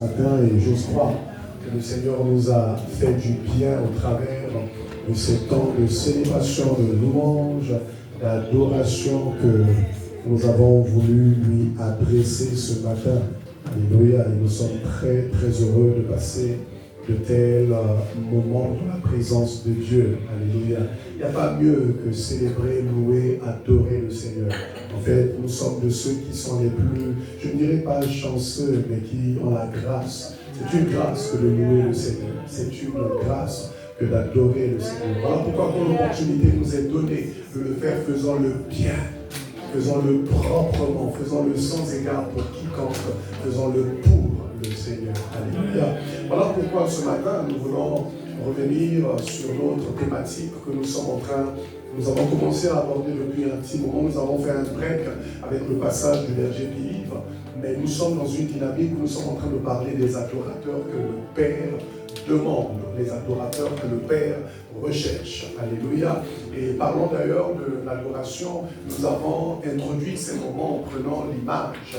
Matin, et j'ose croire que le Seigneur nous a fait du bien au travers de ces temps de célébration, de louange, d'adoration que nous avons voulu lui adresser ce matin. Alléluia, et nous sommes très très heureux de passer de tels moments dans la présence de Dieu. Alléluia. Il n'y a pas mieux que célébrer, louer, adorer le Seigneur. En fait, nous sommes de ceux qui sont les plus, je ne dirais pas chanceux, mais qui ont la grâce. C'est une grâce que de louer le Seigneur. C'est une grâce que d'adorer le Seigneur. Voilà pourquoi quand l'opportunité nous est donnée de le faire, faisons-le bien. Faisons-le proprement, faisons-le sans égard pour quiconque, faisons-le pour le Seigneur. Alléluia. Voilà pourquoi ce matin, nous voulons revenir sur notre thématique que nous avons commencé à aborder depuis un petit moment. Nous avons fait un break avec le passage du verset de Yves, mais nous sommes dans une dynamique où nous sommes en train de parler des adorateurs que le Père demande, les adorateurs que le Père recherche. Alléluia. Et parlons d'ailleurs de l'adoration. Nous avons introduit ces moments en prenant l'image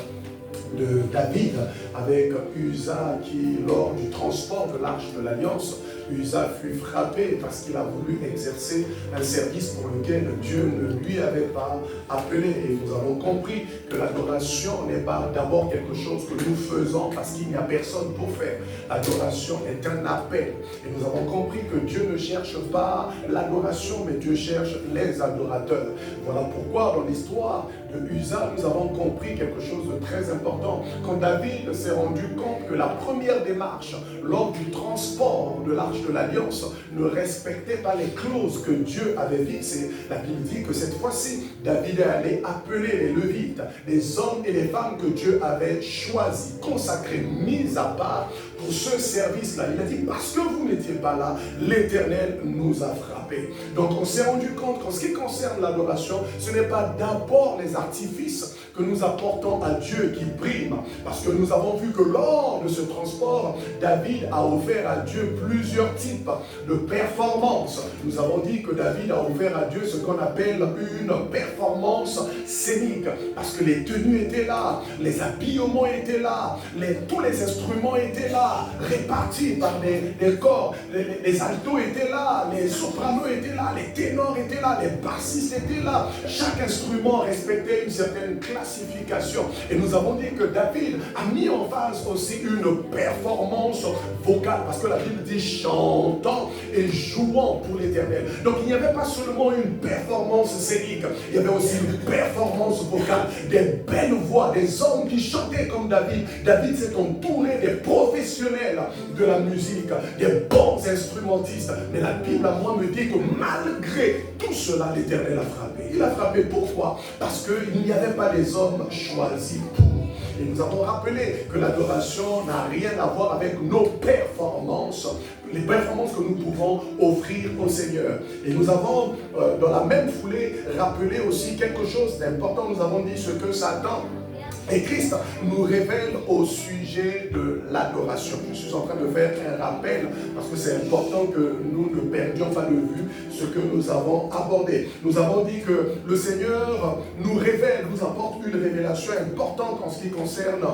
de David avec Uza qui, lors du transport de l'arche de l'Alliance, Uza fut frappé parce qu'il a voulu exercer un service pour lequel Dieu ne lui avait pas appelé. Et nous avons compris que l'adoration n'est pas d'abord quelque chose que nous faisons parce qu'il n'y a personne pour faire. L'adoration est un appel. Et nous avons compris que Dieu ne cherche pas l'adoration, mais Dieu cherche les adorateurs. Voilà pourquoi dans l'histoire de Uza, nous avons compris quelque chose de très important. Quand David s'est rendu compte que la première démarche lors du transport de l'arche de l'Alliance ne respectait pas les clauses que Dieu avait fixées, la Bible dit que cette fois-ci, David est allé appeler les Lévites, les hommes et les femmes que Dieu avait choisis, consacrés, mis à part pour ce service-là. Il a dit, parce que vous n'étiez pas là, l'Éternel nous a frappés. Donc on s'est rendu compte qu'en ce qui concerne l'adoration, ce n'est pas d'abord les artifices que nous apportons à Dieu qui prime, parce que nous avons vu que lors de ce transport, David a offert à Dieu plusieurs types de performances. Nous avons dit que David a offert à Dieu ce qu'on appelle une performance scénique, parce que les tenues étaient là, les habillements étaient là, tous les instruments étaient là, répartis par des corps, les altos étaient là, les sopranos étaient là, les ténors étaient là, les bassistes étaient là. Chaque instrument respectait une certaine classification. Et nous avons dit que David a mis en face aussi une performance vocale, parce que la Bible dit chantant et jouant pour l'Éternel. Donc il n'y avait pas seulement une performance scénique, il y avait aussi une performance vocale, des belles voix, des hommes qui chantaient comme David. David s'est entouré des professionnels de la musique, des bons instrumentistes. Mais la Bible à moi me dit que malgré tout cela, l'Éternel a frappé. Il a frappé pourquoi? Parce qu'il n'y avait pas des hommes choisis pour. Et nous avons rappelé que l'adoration n'a rien à voir avec nos performances, les performances que nous pouvons offrir au Seigneur. Et nous avons, dans la même foulée, rappelé aussi quelque chose d'important. Nous avons dit ce que Satan et Christ nous révèle au sujet de l'adoration. Je suis en train de faire un rappel parce que c'est important que nous ne perdions pas de vue ce que nous avons abordé. Nous avons dit que le Seigneur nous révèle, nous apporte une révélation importante en ce qui concerne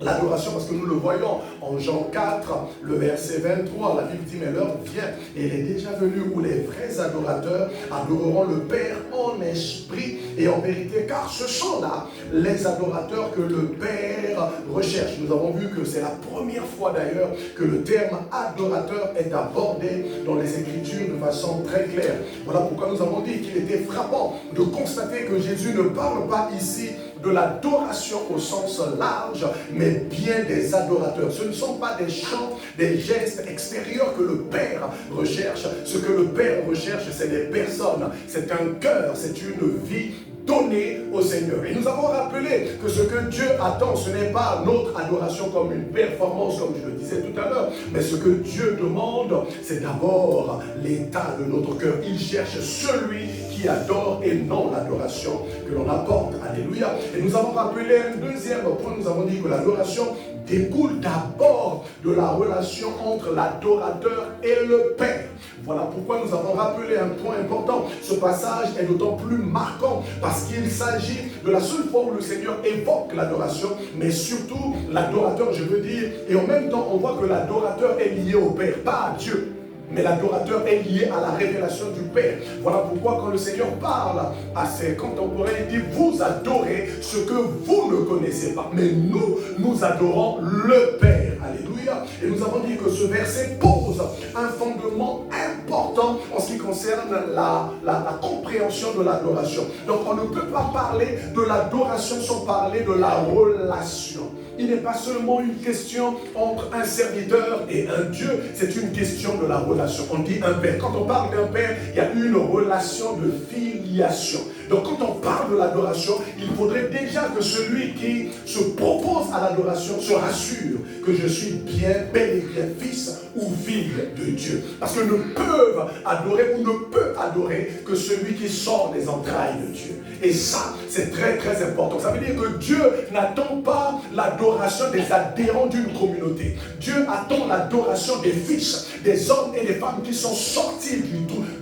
l'adoration, parce que nous le voyons en Jean 4, le verset 23, la Bible dit, mais l'heure vient, et elle est déjà venue, où les vrais adorateurs adoreront le Père en esprit et en vérité, car ce sont là les adorateurs que le Père recherche. Nous avons vu que c'est la première fois d'ailleurs que le terme adorateur est abordé dans les Écritures de façon très claire. Voilà pourquoi nous avons dit qu'il était frappant de constater que Jésus ne parle pas ici de l'adoration au sens large, mais bien des adorateurs. Ce ne sont pas des chants, des gestes extérieurs que le Père recherche. Ce que le Père recherche, c'est des personnes, c'est un cœur, c'est une vie donnée au Seigneur. Et nous avons rappelé que ce que Dieu attend, ce n'est pas notre adoration comme une performance, comme je le disais tout à l'heure, mais ce que Dieu demande, c'est d'abord l'état de notre cœur. Il cherche celui qui adore et non l'adoration que l'on apporte. Alléluia. Et nous avons rappelé un deuxième point, nous avons dit que l'adoration découle d'abord de la relation entre l'adorateur et le Père. Voilà pourquoi nous avons rappelé un point important. Ce passage est d'autant plus marquant parce qu'il s'agit de la seule fois où le Seigneur évoque l'adoration, mais surtout l'adorateur, je veux dire, et en même temps on voit que l'adorateur est lié au Père, pas à Dieu. Mais l'adorateur est lié à la révélation du Père. Voilà pourquoi quand le Seigneur parle à ses contemporains, il dit, vous adorez ce que vous ne connaissez pas. Mais nous adorons le Père. Alléluia. Et nous avons dit que ce verset pose un fondement important en ce qui concerne la compréhension de l'adoration. Donc on ne peut pas parler de l'adoration sans parler de la relation. Il n'est pas seulement une question entre un serviteur et un Dieu, c'est une question de la relation. On dit un père. Quand on parle d'un père, il y a une relation de filiation. Donc quand on parle de l'adoration, il faudrait déjà que celui qui se propose à l'adoration se rassure que je suis bien, bel et bien fils ou fille de Dieu. Parce que ne peuvent adorer ou ne peut adorer que celui qui sort des entrailles de Dieu. Et ça, c'est très très important. Ça veut dire que Dieu n'attend pas l'adoration des adhérents d'une communauté. Dieu attend l'adoration des fils, des hommes et des femmes qui sont sortis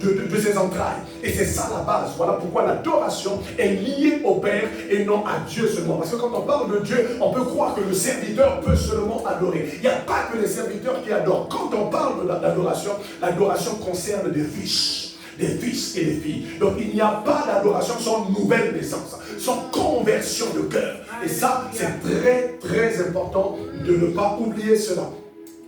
de ses entrailles. Et c'est ça la base. Voilà pourquoi l'adoration est liée au Père et non à Dieu seulement. Parce que quand on parle de Dieu, on peut croire que le serviteur peut seulement adorer. Il n'y a pas que les serviteurs qui adorent. Quand on parle de l'adoration, l'adoration concerne des fils et des filles. Donc il n'y a pas d'adoration sans nouvelle naissance, sans conversion de cœur. Et ça, c'est très très important de ne pas oublier cela.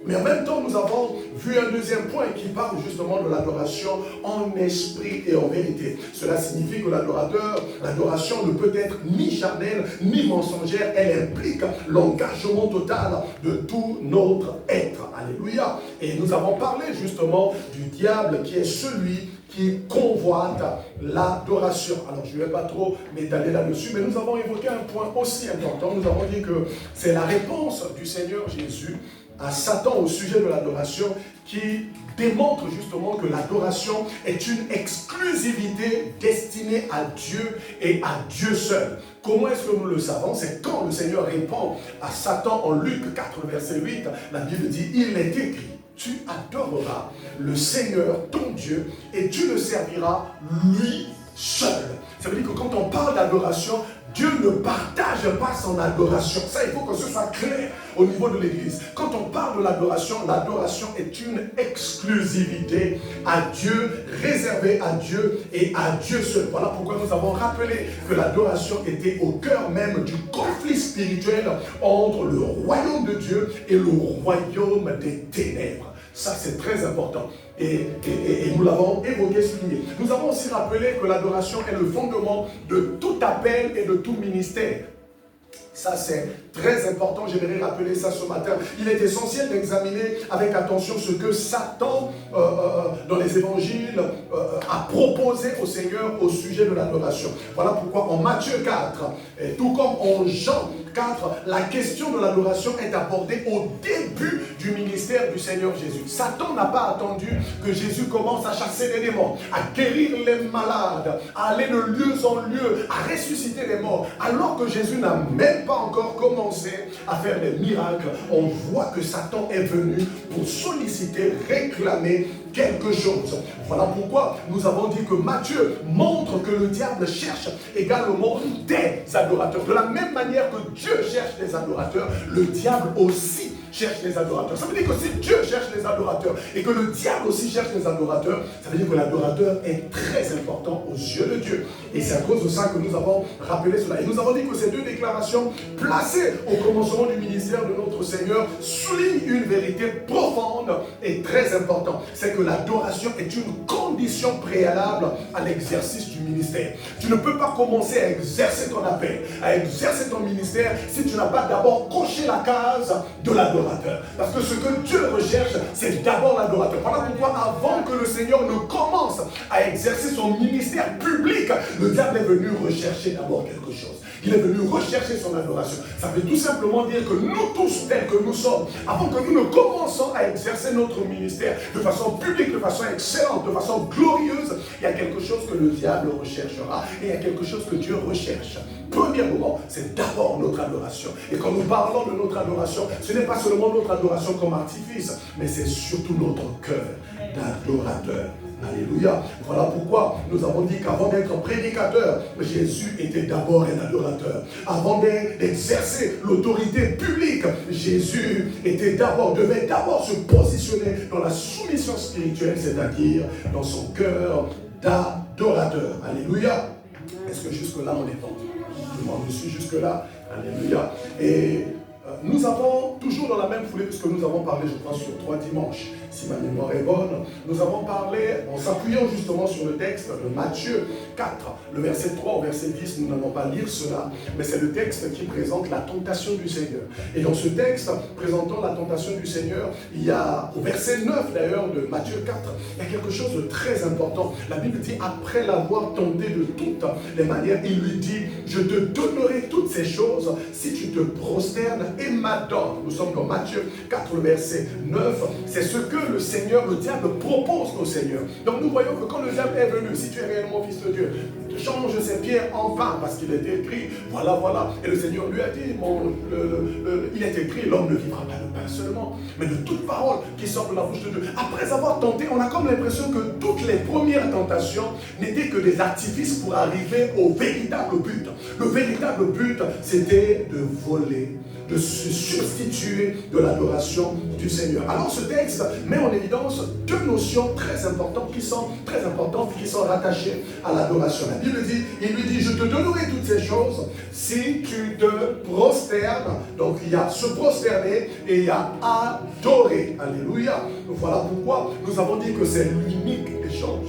Mais en même temps, nous avons vu un deuxième point qui parle justement de l'adoration en esprit et en vérité. Cela signifie que l'adoration ne peut être ni charnelle, ni mensongère. Elle implique l'engagement total de tout notre être. Alléluia. Et nous avons parlé justement du diable qui est celui qui convoite l'adoration. Alors je ne vais pas trop m'étaler là-dessus, mais nous avons évoqué un point aussi important. Nous avons dit que c'est la réponse du Seigneur Jésus à Satan au sujet de l'adoration qui démontre justement que l'adoration est une exclusivité destinée à Dieu et à Dieu seul. Comment est-ce que nous le savons? C'est quand le Seigneur répond à Satan en Luc 4, verset 8, la Bible dit, il est écrit, tu adoreras le Seigneur ton Dieu et tu le serviras lui seul. Ça veut dire que quand on parle d'adoration, Dieu ne partage pas son adoration. Ça, il faut que ce soit clair au niveau de l'Église. Quand on parle de l'adoration est une exclusivité à Dieu, réservée à Dieu et à Dieu seul. Voilà pourquoi nous avons rappelé que l'adoration était au cœur même du conflit spirituel entre le royaume de Dieu et le royaume des ténèbres. Ça, c'est très important. Et nous l'avons évoqué, souligné. Nous avons aussi rappelé que l'adoration est le fondement de tout appel et de tout ministère. Ça, c'est très important. J'aimerais rappeler ça ce matin. Il est essentiel d'examiner avec attention ce que Satan, dans les évangiles, a proposé au Seigneur au sujet de l'adoration. Voilà pourquoi en Matthieu 4, et tout comme en Jean 4, la question de l'adoration est abordée au début du ministère du Seigneur Jésus. Satan n'a pas attendu que Jésus commence à chasser les démons, à guérir les malades, à aller de lieu en lieu, à ressusciter les morts. Alors que Jésus n'a même pas encore commencé à faire des miracles, on voit que Satan est venu pour solliciter, réclamer quelque chose. Voilà pourquoi nous avons dit que Matthieu montre que le diable cherche également des adorateurs. De la même manière que Dieu cherche des adorateurs, le diable aussi cherche des adorateurs. Ça veut dire que si Dieu cherche des adorateurs et que le diable aussi cherche des adorateurs, ça veut dire que l'adorateur est très important aux yeux de Dieu. Et c'est à cause de ça que nous avons rappelé cela. Et nous avons dit que ces deux déclarations placées au commencement du ministère de notre Seigneur soulignent une vérité profonde et très importante. C'est que l'adoration est une condition préalable à l'exercice du ministère. Tu ne peux pas commencer à exercer ton appel, à exercer ton ministère si tu n'as pas d'abord coché la case de l'adoration. Parce que ce que Dieu recherche, c'est d'abord l'adorateur. Voilà pourquoi avant que le Seigneur ne commence à exercer son ministère public, le diable est venu rechercher d'abord quelque chose. Il est venu rechercher son adoration. Ça veut tout simplement dire que nous tous, tels que nous sommes, avant que nous ne commençons à exercer notre ministère de façon publique, de façon excellente, de façon glorieuse, il y a quelque chose que le diable recherchera et il y a quelque chose que Dieu recherche. Premièrement, c'est d'abord notre adoration. Et quand nous parlons de notre adoration, ce n'est pas seulement notre adoration comme artifice, mais c'est surtout notre cœur d'adorateur. Alléluia. Voilà pourquoi nous avons dit qu'avant d'être prédicateur, Jésus était d'abord un adorateur. Avant d'exercer l'autorité publique, Jésus devait d'abord se positionner dans la soumission spirituelle, c'est-à-dire dans son cœur d'adorateur. Alléluia. Est-ce que jusque-là on est entendu? Je suis jusque-là. Alléluia. Et nous avons, toujours dans la même foulée, puisque nous avons parlé, je crois, sur 3 dimanches, si ma mémoire est bonne, nous avons parlé, en s'appuyant justement sur le texte de Matthieu 4, le verset 3 au verset 10, nous n'allons pas lire cela, mais c'est le texte qui présente la tentation du Seigneur. Et dans ce texte, présentant la tentation du Seigneur, il y a, au verset 9 d'ailleurs de Matthieu 4, il y a quelque chose de très important. La Bible dit, après l'avoir tenté de toutes les manières, il lui dit, je te donnerai toutes ces choses si tu te prosternes et m'adores. Nous sommes dans Matthieu 4, le verset 9. C'est ce que le Seigneur, le diable propose au Seigneur. Donc nous voyons que quand le diable est venu, si tu es réellement fils de Dieu, change ses pierres en pain, parce qu'il est écrit, voilà. Et le Seigneur lui a dit, il est écrit, l'homme ne vivra pas de pain seulement, mais de toute parole qui sort de la bouche de Dieu. Après avoir tenté, on a comme l'impression que toutes les premières tentations n'étaient que des artifices pour arriver au véritable but. Le véritable but, c'était de voler, de se substituer de l'adoration du Seigneur. Alors ce texte met en évidence 2 notions très importantes qui sont rattachées à l'adoration. La Bible dit, il lui dit, je te donnerai toutes ces choses si tu te prosternes. Donc il y a se prosterner et il y a adorer. Alléluia. Voilà pourquoi nous avons dit que c'est l'unique échange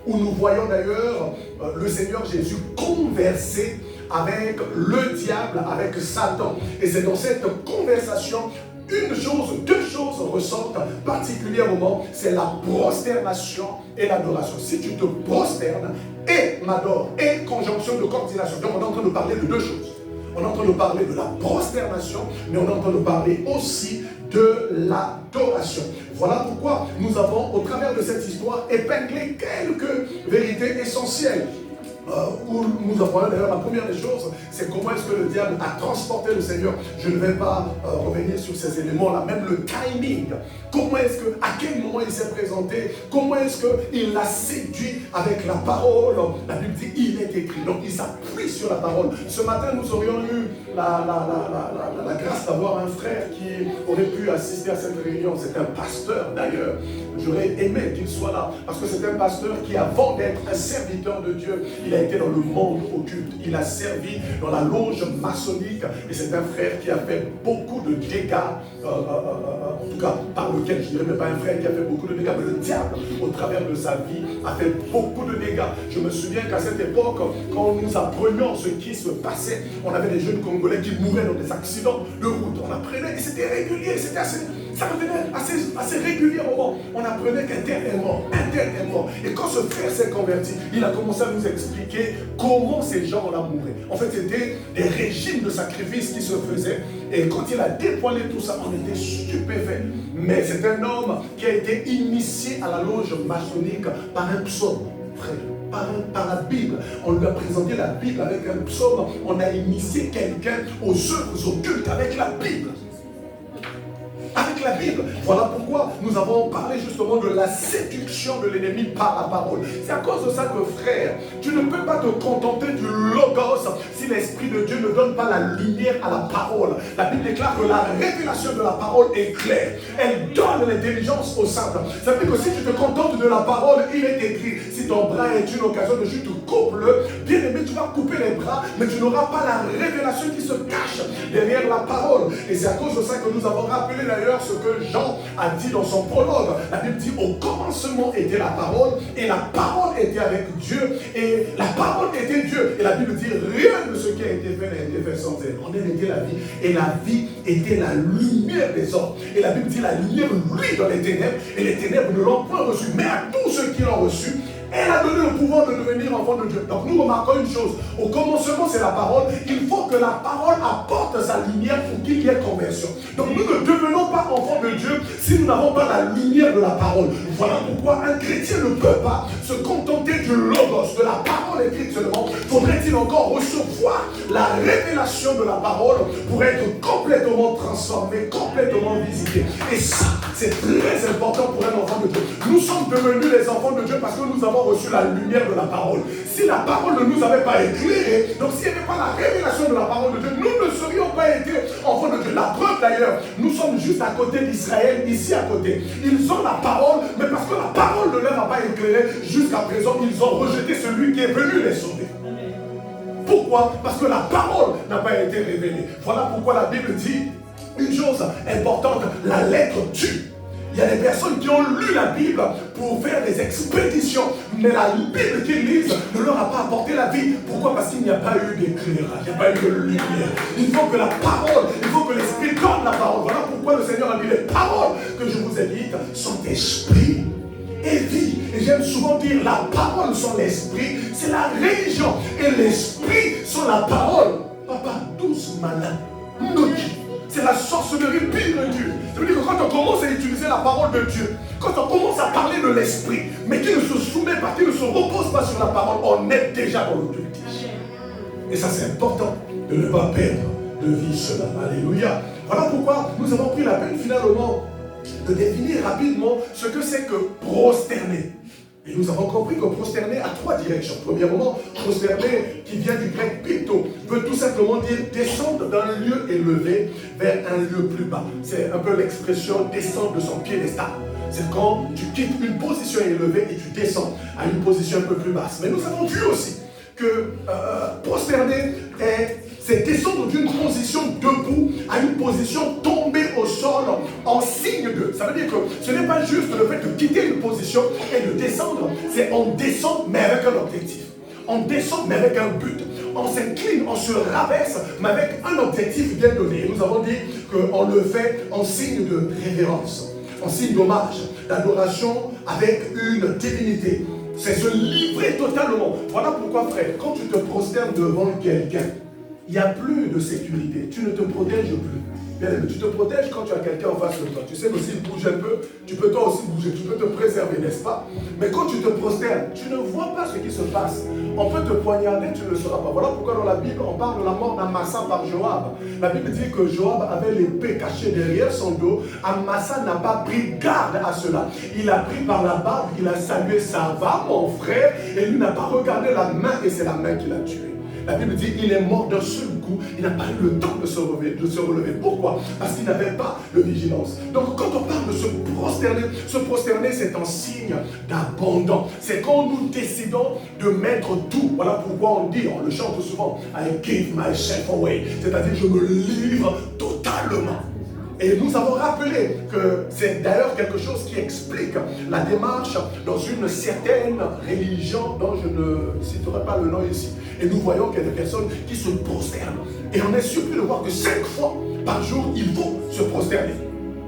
où nous voyons d'ailleurs le Seigneur Jésus converser avec le diable, avec Satan. Et c'est dans cette conversation, 2 choses ressortent particulièrement, c'est la prosternation et l'adoration. Si tu te prosternes et m'adores, et conjonction de coordination. Donc on est en train de parler de 2 choses. On est en train de parler de la prosternation, mais on est en train de parler aussi de l'adoration. Voilà pourquoi nous avons, au travers de cette histoire, épinglé quelques vérités essentielles. Où nous avons d'ailleurs la première des choses, c'est comment est-ce que le diable a transporté le Seigneur. Je ne vais pas revenir sur ces éléments-là, même le timing. Comment est-ce que, à quel moment il s'est présenté, comment est-ce qu'il l'a séduit avec la parole. La Bible dit, il est écrit, donc il s'appuie sur la parole. Ce matin, nous aurions eu la grâce d'avoir un frère qui aurait pu assister à cette réunion. C'est un pasteur d'ailleurs. J'aurais aimé qu'il soit là, parce que c'est un pasteur qui, avant d'être un serviteur de Dieu, il a été dans le monde occulte. Il a servi dans la loge maçonnique. Et c'est un frère qui a fait beaucoup de dégâts, en tout cas par lequel je dirais, mais pas un frère qui a fait beaucoup de dégâts, mais le diable, au travers de sa vie, a fait beaucoup de dégâts. Je me souviens qu'à cette époque, quand nous apprenions ce qui se passait, on avait des jeunes Congolais qui mouraient dans des accidents de route. On apprenait, et c'était régulier, c'était ça revenait assez régulièrement. On apprenait qu'un tel est mort. Et quand ce frère s'est converti, il a commencé à nous expliquer comment ces gens-là mouraient. En fait, c'était des régimes de sacrifice qui se faisaient. Et quand il a dévoilé tout ça, on était stupéfaits. Mais c'est un homme qui a été initié à la loge maçonnique par un psaume. Par la Bible. On lui a présenté la Bible avec un psaume. On a initié quelqu'un aux œuvres occultes avec la Bible. Avec la Bible. Voilà pourquoi nous avons parlé justement de la séduction de l'ennemi par la parole. C'est à cause de ça que, frère, tu ne peux pas te contenter du logos si l'Esprit de Dieu ne donne pas la lumière à la parole. La Bible déclare que la révélation de la parole est claire. Elle donne l'intelligence aux saints. Ça veut dire que si tu te contentes de la parole, il est écrit, si ton bras est une occasion de chute, coupe-le. Bien aimé, tu vas couper les bras, mais tu n'auras pas la révélation qui se cache derrière la parole. Et c'est à cause de ça que nous avons rappelé d'ailleurs ce que Jean a dit dans son prologue. La Bible dit, au commencement était la parole, et la parole était avec Dieu, et la parole était Dieu. Et la Bible dit, rien de ce qui a été fait n'a été fait sans elle. En elle était la vie, et la vie était la lumière des hommes. Et la Bible dit, la lumière luit dans les ténèbres, et les ténèbres ne l'ont point reçu. Mais à tous ceux qui l'ont reçu, Elle a donné le pouvoir de devenir enfant de Dieu. Donc nous remarquons une chose. Au commencement, c'est la parole. Il faut que la parole apporte sa lumière pour qu'il y ait conversion. Donc nous ne devenons pas enfants de Dieu si nous n'avons pas la lumière de la parole. Voilà pourquoi un chrétien ne peut pas se contenter du logos, de la parole écrite seulement. Faudrait-il encore recevoir la révélation de la parole pour être complètement transformé, complètement visité. Et ça, c'est très important pour un enfant de Dieu. Nous sommes devenus les enfants de Dieu parce que nous avons reçu la lumière de la parole. Si la parole ne nous avait pas éclairés, donc s'il n'y avait pas la révélation de la parole de Dieu, nous ne serions pas été enfants de Dieu. La preuve d'ailleurs, nous sommes juste à côté d'Israël, ici à côté. Ils ont la parole, mais parce que la parole ne leur a pas éclairé, jusqu'à présent, ils ont rejeté celui qui est venu les sauver. Pourquoi? Parce que la parole n'a pas été révélée. Voilà pourquoi la Bible dit une chose importante, la lettre tue. Il y a des personnes qui ont lu la Bible pour faire des expéditions, mais la Bible qu'ils lisent ne leur a pas apporté la vie. Pourquoi? Parce qu'il n'y a pas eu d'éclairage, il n'y a pas eu de lumière. Il faut que la parole, il faut que l'Esprit donne la parole. Voilà pourquoi le Seigneur a dit les paroles que je vous ai dites sont esprit et vie. Et j'aime souvent dire la parole sont l'esprit, c'est la religion. Et l'esprit sont la parole. Papa, 12 malins, maudits. C'est la sorcellerie pire de Dieu. Ça veut dire que quand on commence à utiliser la parole de Dieu, quand on commence à parler de l'esprit, mais qui ne se soumet pas, qui ne se repose pas sur la parole, on est déjà dans l'occultisme. Et ça, c'est important de ne pas perdre de vie cela. Alléluia. Voilà pourquoi nous avons pris la peine finalement de définir rapidement ce que c'est que prosterner. Et nous avons compris que prosterner a trois directions. Premièrement, prosterner, qui vient du grec pito, veut tout simplement dire descendre d'un lieu élevé vers un lieu plus bas. C'est un peu l'expression descendre de son piédestal. C'est quand tu quittes une position élevée et tu descends à une position un peu plus basse. Mais nous avons vu aussi que prosterner, c'est descendre d'une position debout à une position tombée au sol en signe de. Ça veut dire que ce n'est pas juste le fait de quitter une position et de descendre, c'est on descend mais avec un objectif. On descend mais avec un but. On s'incline, on se rabaisse mais avec un objectif bien donné. Et nous avons dit qu'on le fait en signe de révérence, en signe d'hommage, d'adoration avec une divinité. C'est se livrer totalement. Voilà pourquoi, frère, quand tu te prosternes devant quelqu'un, il n'y a plus de sécurité. Tu ne te protèges plus. Tu te protèges quand tu as quelqu'un en face de toi. Tu sais que s'il bouge un peu, tu peux toi aussi bouger. Tu peux te préserver, n'est-ce pas? Mais quand tu te prosternes, tu ne vois pas ce qui se passe. On peut te poignarder, tu ne le sauras pas. Voilà pourquoi dans la Bible, on parle de la mort d'Amasa par Joab. La Bible dit que Joab avait l'épée cachée derrière son dos. Amasa n'a pas pris garde à cela. Il a pris par la barbe, il a salué, ça va mon frère, et lui n'a pas regardé la main, et c'est la main qui l'a tué. La Bible dit qu'il est mort d'un seul coup, il n'a pas eu le temps de se relever. Pourquoi? Parce qu'il n'avait pas de vigilance. Donc quand on parle de se prosterner c'est un signe d'abandon. C'est quand nous décidons de mettre tout. Voilà pourquoi on dit, on le chante souvent, I give myself away. C'est-à-dire je me livre totalement. Et nous avons rappelé que c'est d'ailleurs quelque chose qui explique la démarche dans une certaine religion dont je ne citerai pas le nom ici. Et nous voyons qu'il y a des personnes qui se prosternent. Et on est surpris de voir que 5 fois par jour, il faut se prosterner.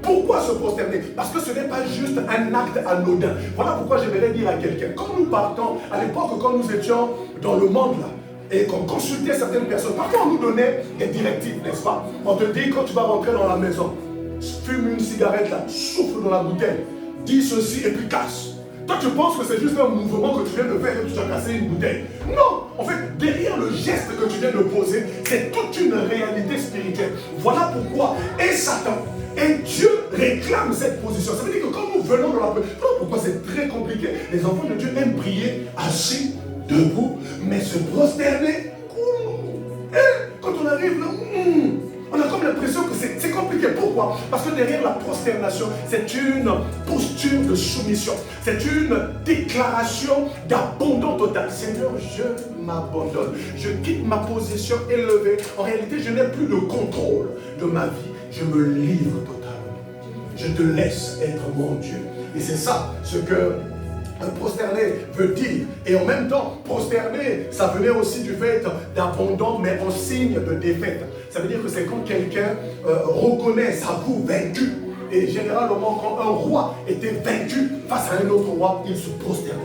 Pourquoi se prosterner? Parce que ce n'est pas juste un acte anodin. Voilà pourquoi j'aimerais dire à quelqu'un, quand nous partons, à l'époque quand nous étions dans le monde là, et qu'on consultait certaines personnes, parfois on nous donnait des directives, n'est-ce pas? On te dit quand tu vas rentrer dans la maison, fume une cigarette là, souffle dans la bouteille, dis ceci et puis casse. Toi tu penses que c'est juste un mouvement que tu viens de faire et que tu as cassé une bouteille. Non, en fait, derrière le geste que tu viens de poser, c'est toute une réalité spirituelle. Voilà pourquoi, et Satan, et Dieu réclame cette position. Ça veut dire que quand nous venons dans la prière, voilà pourquoi c'est très compliqué. Les enfants de Dieu aiment prier assis, debout, mais se prosterner, quand on arrive là, on a comme l'impression que c'est compliqué. Pourquoi? Parce que derrière la prosternation, c'est une posture de soumission. C'est une déclaration d'abandon total. Seigneur, je m'abandonne. Je quitte ma position élevée. En réalité, je n'ai plus de contrôle de ma vie. Je me livre totalement. Je te laisse être mon Dieu. Et c'est ça ce que prosterner veut dire. Et en même temps, prosterner, ça venait aussi du fait d'abandon, mais en signe de défaite. Ça veut dire que c'est quand quelqu'un reconnaît, s'avoue vaincu. Et généralement, quand un roi était vaincu face à un autre roi, il se prosternait.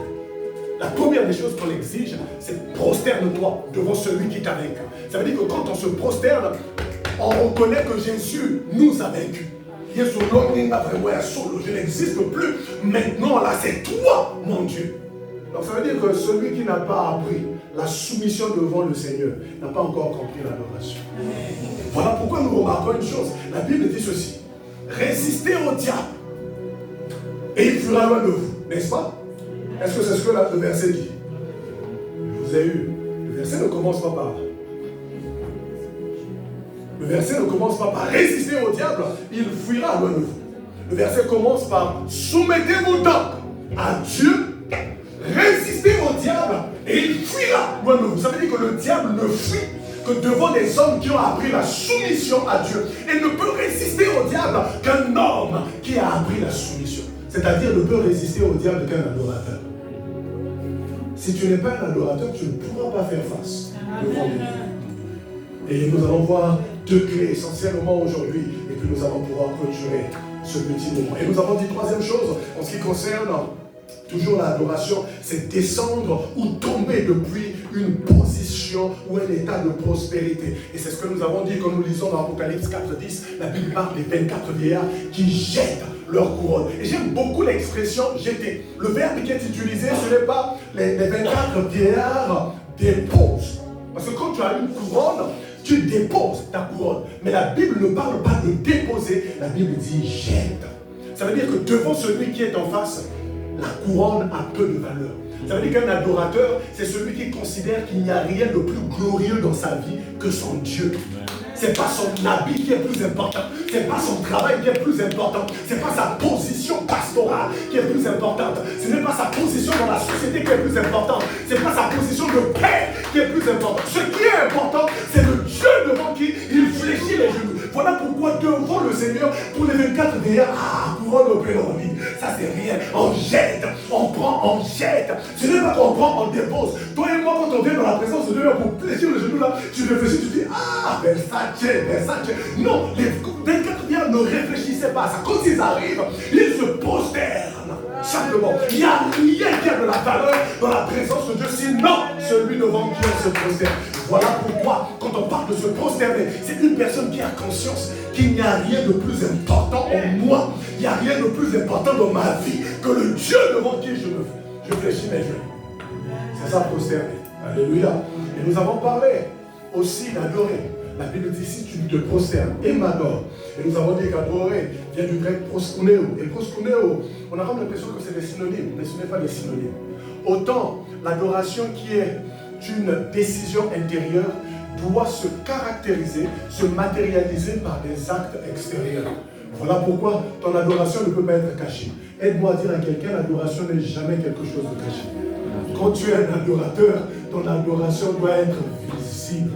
La première des choses qu'on exige, c'est prosterne-toi devant celui qui t'a vaincu. Ça veut dire que quand on se prosterne, on reconnaît que Jésus nous a vaincus. Je n'existe plus. Maintenant, là, c'est toi, mon Dieu. Donc ça veut dire que celui qui n'a pas appris la soumission devant le Seigneur n'a pas encore compris l'adoration. Voilà pourquoi nous remarquons une chose. La Bible dit ceci. Résistez au diable et il fuira loin de vous. N'est-ce pas? Est-ce que c'est ce que le verset dit? Je vous ai eu. Le verset ne commence pas par là. Le verset ne commence pas par résister au diable, il fuira loin de vous. Le verset commence par soumettez-vous donc à Dieu, résistez au diable et il fuira loin de vous. Ça veut dire que le diable ne fuit que devant des hommes qui ont appris la soumission à Dieu. Et ne peut résister au diable qu'un homme qui a appris la soumission. C'est-à-dire ne peut résister au diable qu'un adorateur. Si tu n'es pas un adorateur, tu ne pourras pas faire face devant Dieu. Et nous allons voir deux clés essentiellement aujourd'hui. Et puis nous allons pouvoir clôturer ce petit moment. Et nous avons dit troisième chose en ce qui concerne toujours l'adoration, c'est descendre ou tomber depuis une position ou un état de prospérité. Et c'est ce que nous avons dit quand nous lisons dans Apocalypse 4:10. La Bible parle des 24 vieillards qui jettent leur couronne. Et j'aime beaucoup l'expression jeter. Le verbe qui est utilisé, ce n'est pas les 24 vieillards déposent. Parce que quand tu as une couronne, tu déposes ta couronne. Mais la Bible ne parle pas de déposer, la Bible dit jette. Ça veut dire que devant celui qui est en face, la couronne a peu de valeur. Ça veut dire qu'un adorateur, c'est celui qui considère qu'il n'y a rien de plus glorieux dans sa vie que son Dieu. C'est pas son habit qui est plus important. C'est pas son travail qui est plus important. C'est pas sa position pastorale qui est plus importante. Ce n'est pas sa position dans la société qui est plus importante. C'est pas sa position de père qui est plus importante. Ce qui est important, c'est le Dieu devant qui il fléchit les genoux. Voilà pourquoi devant le Seigneur, pour les 24 veillards, couronne au péronie, ça c'est rien. On jette, on prend, on jette. Ce n'est pas qu'on prend, on dépose. Toi et moi, quand on vient dans la présence de Dieu pour fléchir le genou là, tu réfléchis, tu dis, Versace. Non, les 24 veillards ne réfléchissaient pas à ça. Quand ils arrivent, ils se prosternent. Simplement, il n'y a rien qui a de la valeur dans la présence de Dieu, sinon celui devant qui on se prosterne. Voilà pourquoi, quand on parle de se prosterner, c'est une personne qui a conscience qu'il n'y a rien de plus important en moi, il n'y a rien de plus important dans ma vie que le Dieu devant qui je fléchis mes genoux. C'est ça, prosterner. Alléluia. Et nous avons parlé aussi d'adorer. La Bible dit si tu te prosternes et m'adores. Et nous avons dit qu'adorer vient du grec proskuneo. Et proskuneo, on a comme l'impression que c'est des synonymes, mais ce n'est pas des synonymes. Autant l'adoration qui est une décision intérieure doit se caractériser, se matérialiser par des actes extérieurs. Voilà pourquoi ton adoration ne peut pas être cachée. Aide-moi à dire à quelqu'un, l'adoration n'est jamais quelque chose de caché. Quand tu es un adorateur, ton adoration doit être visible.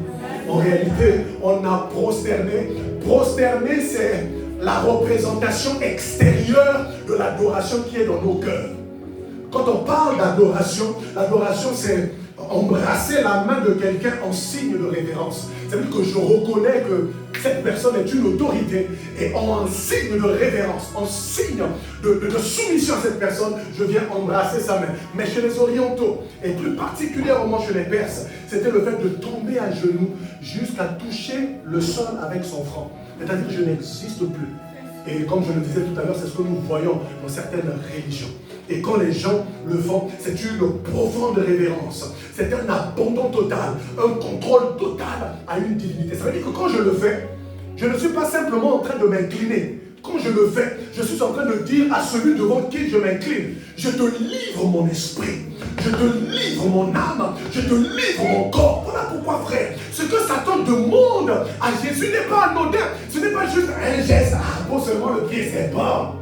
En réalité, on a prosterné. Prosterné, c'est la représentation extérieure de l'adoration qui est dans nos cœurs. Quand on parle d'adoration, l'adoration c'est embrasser la main de quelqu'un en signe de révérence. Ça veut dire que je reconnais que cette personne est une autorité et en signe de révérence, en signe de soumission à cette personne, je viens embrasser sa main. Mais chez les orientaux, et plus particulièrement chez les Perses, c'était le fait de tomber à genoux jusqu'à toucher le sol avec son front. C'est-à-dire que je n'existe plus. Et comme je le disais tout à l'heure, c'est ce que nous voyons dans certaines religions. Et quand les gens le font, c'est une profonde révérence. C'est un abandon total, un contrôle total à une divinité. Ça veut dire que quand je le fais, je ne suis pas simplement en train de m'incliner. Quand je le fais, je suis en train de dire à celui devant qui je m'incline, je te livre mon esprit, je te livre mon âme, je te livre mon corps. Voilà pourquoi, frère, ce que Satan demande à Jésus n'est pas anodin. Ce n'est pas juste un geste, pose seulement le pied, c'est bon.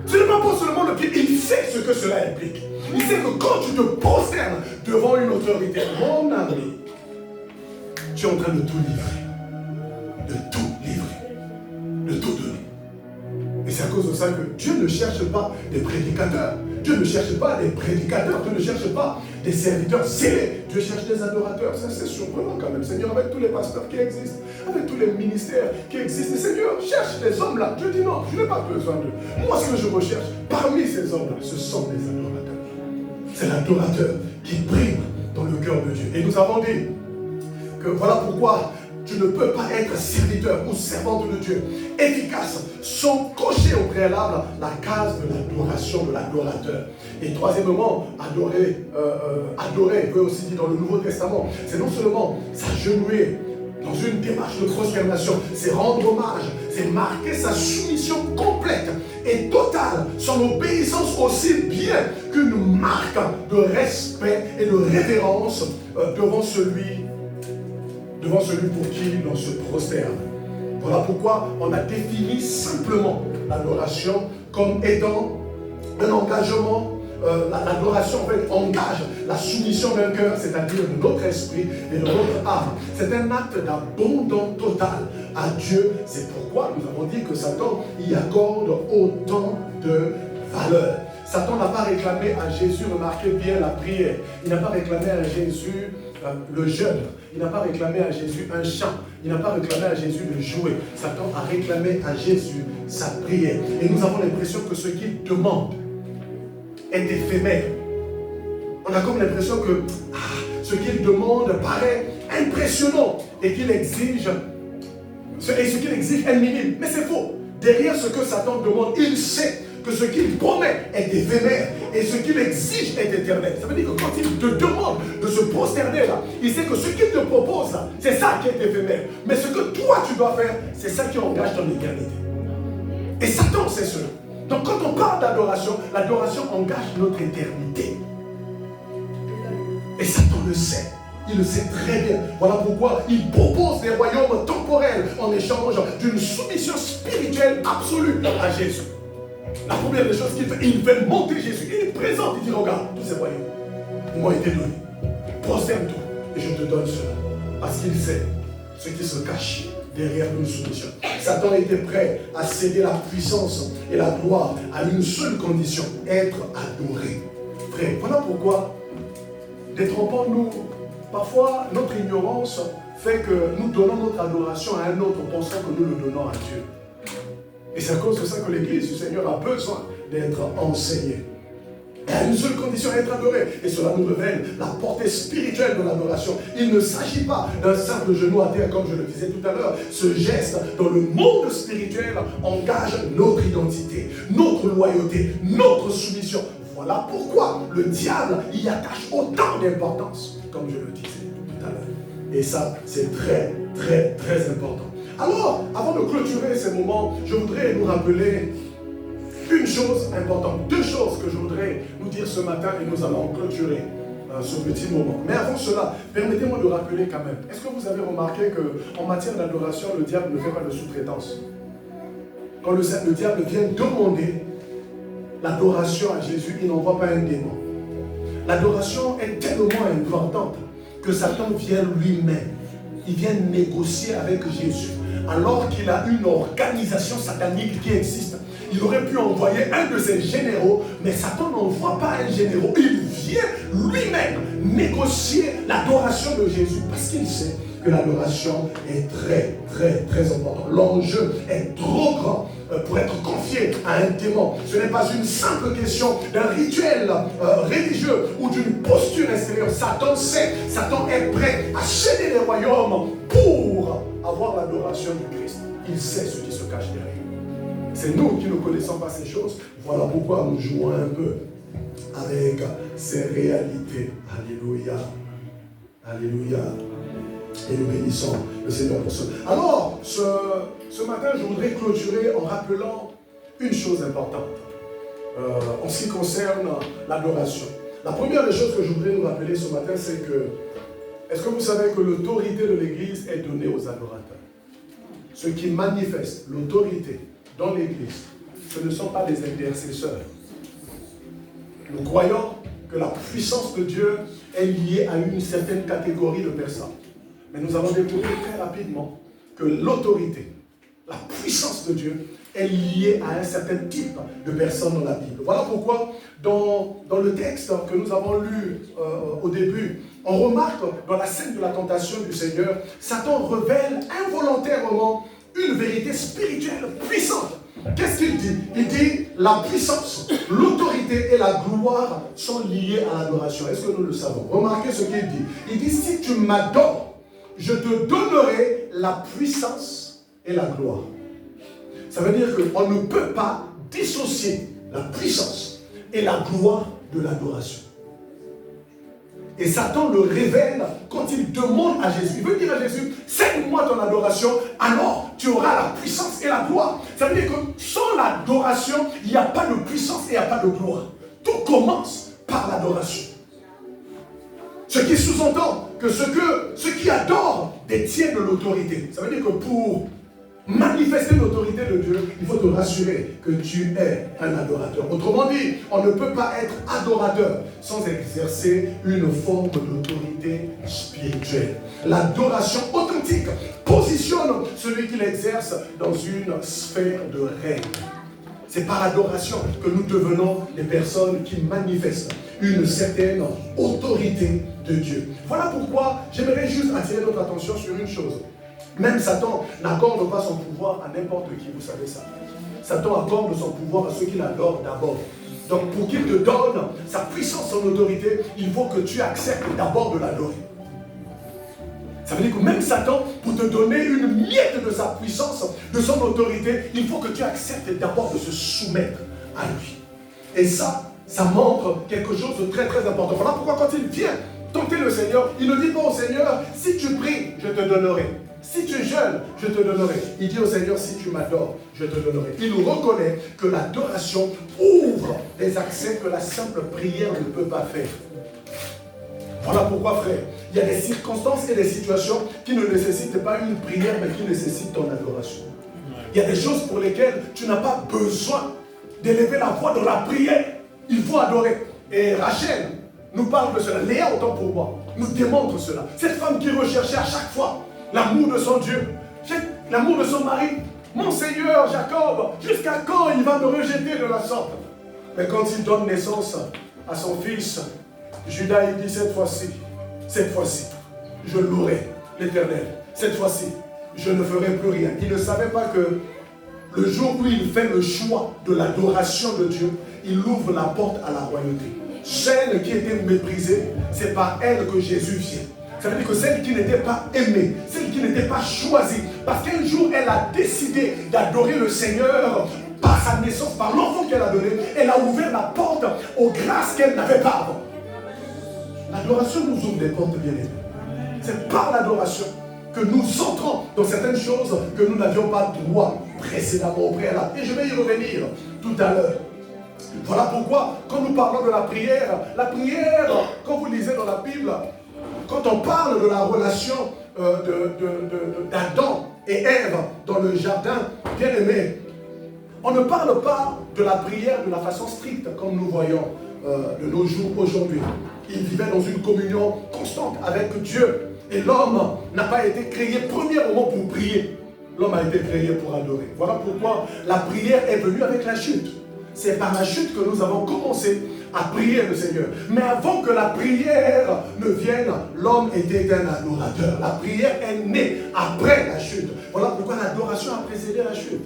Ce n'est pas pour seulement le pied, il sait ce que cela implique. Il sait que quand tu te prosternes devant une autorité, mon ami, tu es en train de tout livrer. De tout livrer. De tout donner. Et c'est à cause de ça que Dieu ne cherche pas des prédicateurs. Dieu ne cherche pas des prédicateurs. Dieu ne cherche pas des serviteurs zélés. Dieu cherche des adorateurs. Ça, c'est surprenant quand même. Seigneur, avec tous les pasteurs qui existent, avec tous les ministères qui existent, Seigneur, cherche des hommes-là. Dieu dit non, je n'ai pas besoin d'eux. Moi, ce que je recherche parmi ces hommes-là, ce sont des adorateurs. c'est l'adorateur qui prime dans le cœur de Dieu. Et nous avons dit que voilà pourquoi tu ne peux pas être serviteur ou servante de Dieu efficace sans cocher au préalable la case de l'adoration de l'adorateur. Et troisièmement, adorer, veut aussi dire dans le Nouveau Testament, c'est non seulement s'agenouiller dans une démarche de prosternation, c'est rendre hommage, c'est marquer sa soumission complète et totale, son obéissance aussi bien qu'une marque de respect et de révérence devant celui pour qui l'on se prosterne. Voilà pourquoi on a défini simplement l'adoration comme étant un engagement. L'adoration en fait engage la soumission d'un cœur, c'est-à-dire de notre esprit et de notre âme. C'est un acte d'abandon total à Dieu. C'est pourquoi nous avons dit que Satan y accorde autant de valeur. Satan n'a pas réclamé à Jésus, remarquez bien la prière. Il n'a pas réclamé à Jésus le jeûne. Il n'a pas réclamé à Jésus un chant. Il n'a pas réclamé à Jésus de jouer. Satan a réclamé à Jésus sa prière. Et nous avons l'impression que ce qu'il demande est éphémère. On a comme l'impression que ce qu'il demande paraît impressionnant et qu'il exige, ce qu'il exige est minime. Mais c'est faux. Derrière ce que Satan demande, il sait que ce qu'il promet est éphémère et ce qu'il exige est éternel. Ça veut dire que quand il te demande de se prosterner là, il sait que ce qu'il te propose là, c'est ça qui est éphémère. Mais ce que toi tu dois faire, c'est ça qui engage ton éternité. Et Satan sait cela. Donc quand on parle d'adoration, l'adoration engage notre éternité. Et Satan le sait. Il le sait très bien. Voilà pourquoi il propose des royaumes temporels en échange d'une soumission spirituelle absolue à Jésus. La première des choses qu'il fait, il fait monter Jésus. Il est présent, il dit regarde, tous ces royaumes m'ont été donnés. Prosterne-toi et je te donne cela. Parce qu'il sait ce qui se cache derrière une soumission. Satan était prêt à céder la puissance et la gloire à une seule condition, être adoré. Frère, voilà pourquoi, détrompons nous, parfois notre ignorance fait que nous donnons notre adoration à un autre pensant que nous le donnons à Dieu. Et c'est à cause de ça que l'Église du Seigneur a besoin d'être enseignée. Il y a une seule condition, être adoré. Et cela nous révèle la portée spirituelle de l'adoration. Il ne s'agit pas d'un simple genou à terre, comme je le disais tout à l'heure. Ce geste, dans le monde spirituel, engage notre identité, notre loyauté, notre soumission. Voilà pourquoi le diable y attache autant d'importance, comme je le disais tout à l'heure. Et ça, c'est très, très, très important. Alors, avant de clôturer ces moments, je voudrais nous rappeler une chose importante, deux choses que je voudrais nous dire ce matin et nous allons clôturer ce petit moment. Mais avant cela, permettez-moi de rappeler quand même, est-ce que vous avez remarqué qu'en matière d'adoration, le diable ne fait pas de sous-traitance? Quand le diable vient demander l'adoration à Jésus, il n'envoie pas un démon. L'adoration est tellement importante que Satan vient lui-même. Il vient négocier avec Jésus. Alors qu'il a une organisation satanique qui existe, il aurait pu envoyer un de ses généraux, mais Satan n'envoie pas un général. Il vient lui-même négocier l'adoration de Jésus parce qu'il sait que l'adoration est très, très, très importante. L'enjeu est trop grand pour être confié à un démon. Ce n'est pas une simple question d'un rituel religieux ou d'une posture extérieure. Satan sait, Satan est prêt à céder les royaumes pour avoir l'adoration du Christ. Il sait ce qui se cache derrière. C'est nous qui ne connaissons pas ces choses. Voilà pourquoi nous jouons un peu avec ces réalités. Alléluia. Alléluia. Et nous bénissons le Seigneur pour cela. Alors, ce matin, je voudrais clôturer en rappelant une chose importante en ce qui concerne l'adoration. La première des choses que je voudrais nous rappeler ce matin, c'est que, est-ce que vous savez que l'autorité de l'Église est donnée aux adorateurs? Ce qui manifeste l'autorité dans l'Église, ce ne sont pas des intercesseurs. Nous croyons que la puissance de Dieu est liée à une certaine catégorie de personnes. Mais nous allons découvrir très rapidement que l'autorité, la puissance de Dieu est liée à un certain type de personnes dans la Bible. Voilà pourquoi dans le texte que nous avons lu au début, on remarque dans la scène de la tentation du Seigneur, Satan révèle involontairement une vérité spirituelle puissante. Qu'est-ce qu'il dit? Il dit la puissance, l'autorité l'autorité et la gloire sont liées à l'adoration. Est-ce que nous le savons? Remarquez ce qu'il dit. Il dit, si tu m'adores, je te donnerai la puissance et la gloire. Ça veut dire qu'on ne peut pas dissocier la puissance et la gloire de l'adoration. Et Satan le révèle quand il demande à Jésus. Il veut dire à Jésus, cède-moi ton adoration, alors tu auras la puissance et la gloire. Ça veut dire que sans l'adoration, il n'y a pas de puissance et il n'y a pas de gloire. Tout commence par l'adoration. Ce qui sous-entend que ceux qui adorent détiennent de l'autorité. Ça veut dire que pour manifester l'autorité de Dieu, il faut te rassurer que tu es un adorateur. Autrement dit, on ne peut pas être adorateur sans exercer une forme d'autorité spirituelle. L'adoration authentique positionne celui qui l'exerce dans une sphère de règne. C'est par l'adoration que nous devenons des personnes qui manifestent une certaine autorité de Dieu. Voilà pourquoi j'aimerais juste attirer notre attention sur une chose. Même Satan n'accorde pas son pouvoir à n'importe qui, vous savez ça. Satan accorde son pouvoir à ceux qui l'adorent d'abord. Donc pour qu'il te donne sa puissance, son autorité, il faut que tu acceptes d'abord de l'adorer. Ça veut dire que même Satan, pour te donner une miette de sa puissance, de son autorité, il faut que tu acceptes d'abord de se soumettre à lui. Et ça montre quelque chose de très très important. Voilà pourquoi quand il vient tenter le Seigneur, il ne dit pas au Seigneur, si tu pries, je te donnerai. Si tu jeûnes, je te donnerai. Il dit au Seigneur, si tu m'adores, je te donnerai. Il reconnaît que l'adoration ouvre des accès que la simple prière ne peut pas faire. Voilà pourquoi, frère, il y a des circonstances et des situations qui ne nécessitent pas une prière, mais qui nécessitent ton adoration. Il y a des choses pour lesquelles tu n'as pas besoin d'élever la voix dans la prière. Il faut adorer. Et Rachel nous parle de cela. Léa, autant pour moi, nous démontre cela. Cette femme qui recherchait à chaque fois l'amour de son Dieu, l'amour de son mari. Mon Seigneur, Jacob, jusqu'à quand il va me rejeter de la sorte? Mais quand il donne naissance à son fils, Judas, il dit cette fois-ci, je louerai l'Éternel. Cette fois-ci, je ne ferai plus rien. Il ne savait pas que le jour où il fait le choix de l'adoration de Dieu, il ouvre la porte à la royauté. Celle qui était méprisée, c'est par elle que Jésus vient. Ça veut dire que celle qui n'était pas aimée, celle qui n'était pas choisie, parce qu'un jour elle a décidé d'adorer le Seigneur par sa naissance, par l'enfant qu'elle a donné, elle a ouvert la porte aux grâces qu'elle n'avait pas avant. L'adoration nous ouvre des portes, bien aimés. C'est par l'adoration que nous entrons dans certaines choses que nous n'avions pas droit précédemment au préalable. Et je vais y revenir tout à l'heure. Voilà pourquoi, quand nous parlons de la prière, quand vous lisez dans la Bible, quand on parle de la relation d'Adam et Ève dans le jardin, bien aimé, on ne parle pas de la prière de la façon stricte comme nous voyons de nos jours aujourd'hui. Ils vivaient dans une communion constante avec Dieu. Et l'homme n'a pas été créé premièrement pour prier. L'homme a été créé pour adorer. Voilà pourquoi la prière est venue avec la chute. C'est par la chute que nous avons commencé à prier le Seigneur. Mais avant que la prière ne vienne, l'homme était un adorateur. La prière est née après la chute. Voilà pourquoi l'adoration a précédé la chute.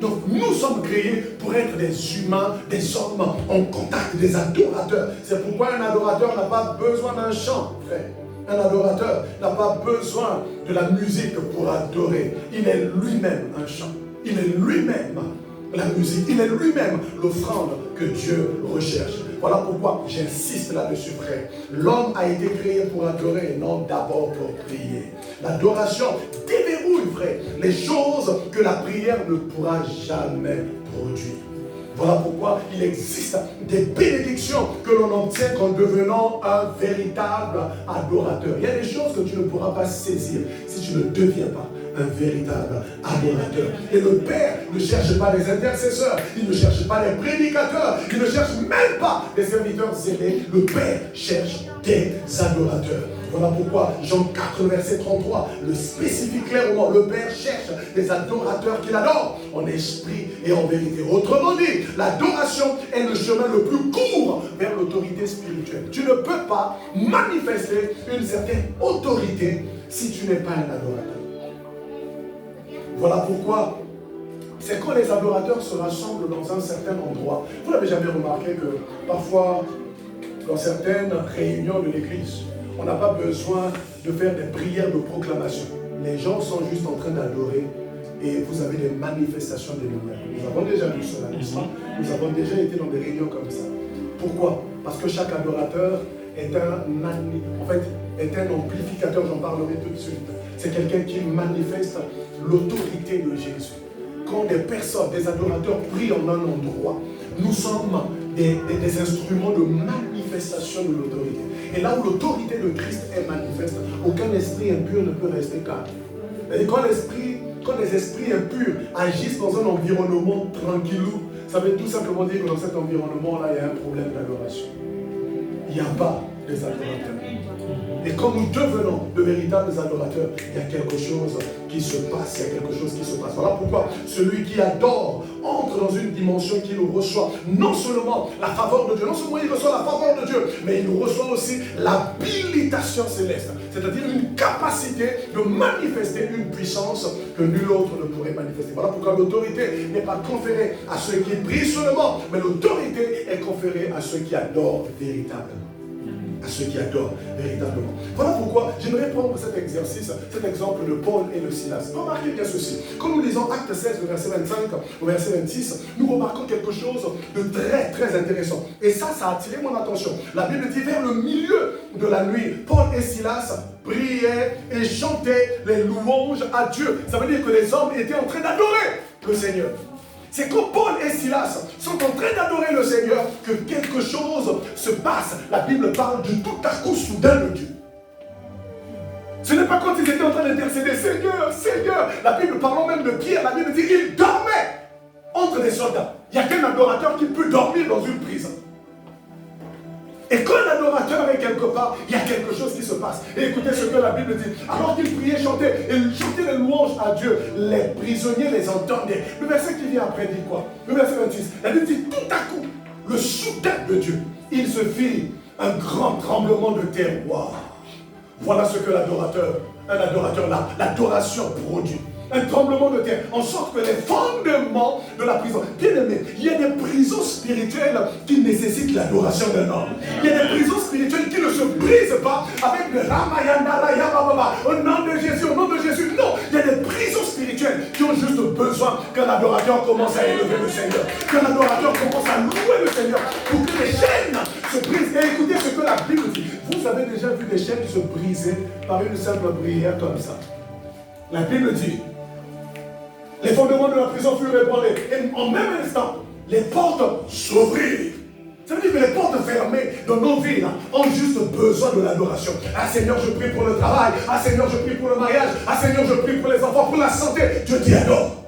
Donc nous sommes créés pour être des humains, des hommes en contact, des adorateurs. C'est pourquoi un adorateur n'a pas besoin d'un chant, frère. Un adorateur n'a pas besoin de la musique pour adorer. Il est lui-même un chant. Il est lui-même la musique. Il est lui-même l'offrande que Dieu recherche. Voilà pourquoi j'insiste là-dessus, frère. L'homme a été créé pour adorer et non d'abord pour prier. L'adoration déverrouille, frère, les choses que la prière ne pourra jamais produire. Voilà pourquoi il existe des bénédictions que l'on obtient en devenant un véritable adorateur. Il y a des choses que tu ne pourras pas saisir si tu ne deviens pas un véritable adorateur. Et le Père ne cherche pas des intercesseurs, il ne cherche pas des prédicateurs, il ne cherche même pas des serviteurs zélés. Le Père cherche des adorateurs. Voilà pourquoi Jean 4, verset 33 le spécifie clairement. Le Père cherche des adorateurs qui l'adorent en esprit et en vérité. Autrement dit, l'adoration est le chemin le plus court vers l'autorité spirituelle. Tu ne peux pas manifester une certaine autorité si tu n'es pas un adorateur. Voilà pourquoi c'est quand les adorateurs se rassemblent dans un certain endroit. Vous n'avez jamais remarqué que parfois, dans certaines réunions de l'église, on n'a pas besoin de faire des prières de proclamation. Les gens sont juste en train d'adorer et vous avez des manifestations de lumière. Nous avons déjà vu cela, n'est-ce pas? Nous avons déjà été dans des réunions comme ça. Pourquoi? Parce que chaque adorateur est est un amplificateur, j'en parlerai tout de suite. C'est quelqu'un qui manifeste l'autorité de Jésus. Quand des personnes, des adorateurs prient en un endroit, nous sommes des instruments de manifestation de l'autorité. Et là où l'autorité de Christ est manifeste, aucun esprit impur ne peut rester calme. Et quand les esprits impurs agissent dans un environnement tranquillou, ça veut tout simplement dire que dans cet environnement-là, il y a un problème d'adoration. Il n'y a pas des adorateurs. Et quand nous devenons de véritables adorateurs, il y a quelque chose qui se passe, il y a quelque chose qui se passe. Voilà pourquoi celui qui adore entre dans une dimension qui nous reçoit non seulement la faveur de Dieu, non seulement il reçoit la faveur de Dieu, mais il nous reçoit aussi l'habilitation céleste, c'est-à-dire une capacité de manifester une puissance que nul autre ne pourrait manifester. Voilà pourquoi l'autorité n'est pas conférée à ceux qui prient seulement, mais l'autorité est conférée à ceux qui adorent véritablement. À ceux qui adorent véritablement. Voilà pourquoi j'aimerais prendre cet exercice, cet exemple de Paul et de Silas. Remarquez bien ceci. Quand nous lisons Acte 16, le verset 25 au verset 26, nous remarquons quelque chose de très très intéressant. Et ça a attiré mon attention. La Bible dit vers le milieu de la nuit, Paul et Silas priaient et chantaient les louanges à Dieu. Ça veut dire que les hommes étaient en train d'adorer le Seigneur. C'est quand Paul et Silas sont en train d'adorer le Seigneur que quelque chose se passe. La Bible parle du tout à coup soudain de Dieu. Ce n'est pas quand ils étaient en train d'intercéder, Seigneur, Seigneur. La Bible parlant même de Pierre, la Bible dit qu'il dormait entre des soldats. Il n'y a qu'un adorateur qui peut dormir dans une prison. Et quand un adorateur est quelque part, il y a quelque chose qui se passe. Et écoutez ce que la Bible dit. Alors qu'ils priaient, chantaient, et chantaient les louanges à Dieu, les prisonniers les entendaient. Le verset qui vient après dit quoi? Le verset 26. La Bible dit tout à coup, le soudain de Dieu, il se fit un grand tremblement de terre. Wow. Voilà ce que un adorateur là, l'adoration produit. Un tremblement de terre, en sorte que les fondements de la prison. Bien aimé, il y a des prisons spirituelles qui nécessitent l'adoration d'un homme. Il y a des prisons spirituelles qui ne se brisent pas avec le Ramayandara Baba. Au nom de Jésus, au nom de Jésus. Non, il y a des prisons spirituelles qui ont juste besoin qu'un adorateur commence à élever le Seigneur. Qu'un adorateur commence à louer le Seigneur pour que les chaînes se brisent. Et écoutez ce que la Bible dit. Vous avez déjà vu des chaînes se briser par une simple prière comme ça. La Bible dit. Les fondements de la prison furent ébranlés. Et en même instant, les portes s'ouvrirent. Ça veut dire que les portes fermées dans nos vies là, ont juste besoin de l'adoration. Ah Seigneur, je prie pour le travail. Ah Seigneur, je prie pour le mariage. Ah Seigneur, je prie pour les enfants, pour la santé. Dieu dit adore.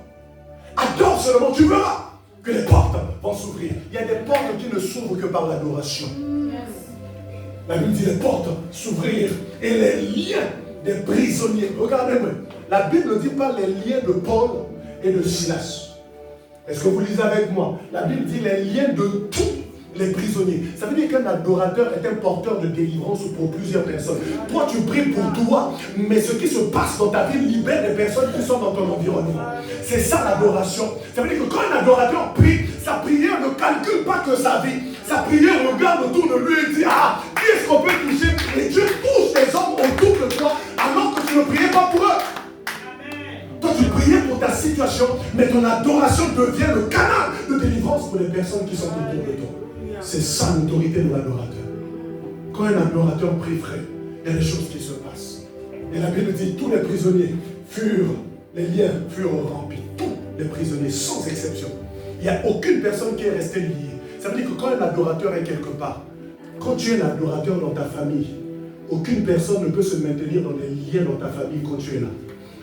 Adore seulement, tu verras que les portes vont s'ouvrir. Il y a des portes qui ne s'ouvrent que par l'adoration. La Bible dit les portes s'ouvrirent et les liens des prisonniers. Regardez-moi. La Bible ne dit pas les liens de Paul et de Silas. Est-ce que vous lisez avec moi? La Bible dit les liens de tous les prisonniers. Ça veut dire qu'un adorateur est un porteur de délivrance pour plusieurs personnes. Toi, tu pries pour toi, mais ce qui se passe dans ta vie libère des personnes qui sont dans ton environnement. C'est ça l'adoration. Ça veut dire que quand un adorateur prie, sa prière ne calcule pas que sa vie. Sa prière regarde autour de lui et dit, ah, qui est-ce qu'on peut toucher? Et Dieu touche les hommes autour de toi alors que tu ne priais pas pour eux. Toi, tu priais pour ta situation, mais ton adoration devient le canal de délivrance pour les personnes qui sont autour de toi. C'est ça l'autorité de l'adorateur. Quand un adorateur prie vrai, il y a des choses qui se passent. Et la Bible dit, tous les prisonniers les liens furent remplis. Tous les prisonniers, sans exception. Il n'y a aucune personne qui est restée liée. Ça veut dire que quand un adorateur est quelque part, quand tu es un adorateur dans ta famille, aucune personne ne peut se maintenir dans des liens dans ta famille quand tu es là.